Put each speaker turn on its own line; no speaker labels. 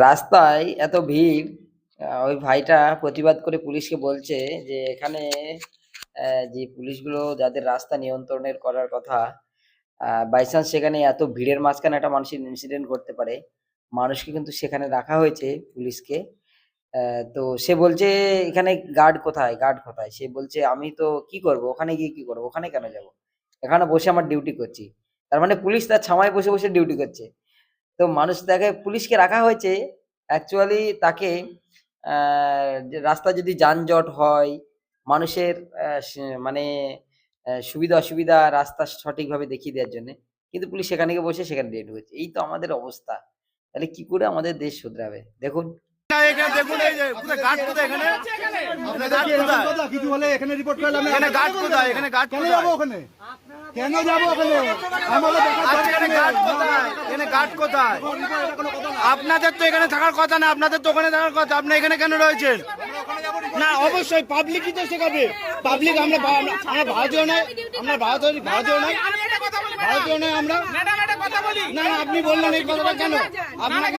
রাস্তায় এত ভিড়। ওই ভাইটা প্রতিবাদ করে পুলিশকে বলছে যে এখানে যে পুলিশগুলো যাদের রাস্তা নিয়ন্ত্রণের করার কথা, বাই চান্স সেখানে এত ভিড়ের মাঝখানে একটা মানুষের ইনসিডেন্ট ঘটতে পারে। মানুষকে কিন্তু সেখানে রাখা হয়েছে পুলিশকে। তো সে বলছে এখানে গার্ড কোথায়? গার্ড কোথায়? সে বলছে আমি তো কি করব? ওখানে গিয়ে কি করব? ওখানে কেন যাব? এখানে বসে আমার ডিউটি করছি। তার মানে পুলিশ তার ছামায় বসে ডিউটি করছে। তো মানুষ তাকে পুলিশকে রাখা হয়েছে অ্যাকচুয়ালি তাকে যে রাস্তায় যদি যানজট হয়, মানুষের মানে সুবিধা অসুবিধা রাস্তা সঠিকভাবে দেখিয়ে দেওয়ার জন্যে। কিন্তু পুলিশ সেখানে গিয়ে বসে সেখানে ডেট হয়েছে। এই তো আমাদের অবস্থা। তাহলে কি করে আমাদের দেশ শুধরাবে? দেখুন।
এখানে দেখুন, এই যে কোথায় গার্ড কোথায়? এখানে
কিছু হলে এখানে রিপোর্ট করলাম।
এখানে গার্ড কোথায়? এখানে গার্ড
কেন
কোথায়?
যাবো ওখানে? কেন যাবো ওখানে? আমাদের
আচ্ছা, এখানে গার্ড কোথায়? এখানে গার্ড কোথায়? আপনাদের তো এখানে থাকার কথা না, আপনাদের তো ওখানে থাকার কথা। আপনি এখানে কেন রয়েছেন? না, অবশ্যই পাবলিকই তো শেখাবে। পাবলিক আমরা ভারতীয় নয়, আমরা ভারতীয় নয়, ভারতীয় নয় আমরা। না, আপনি বললেন এই কথাটা কেন? আপনাকে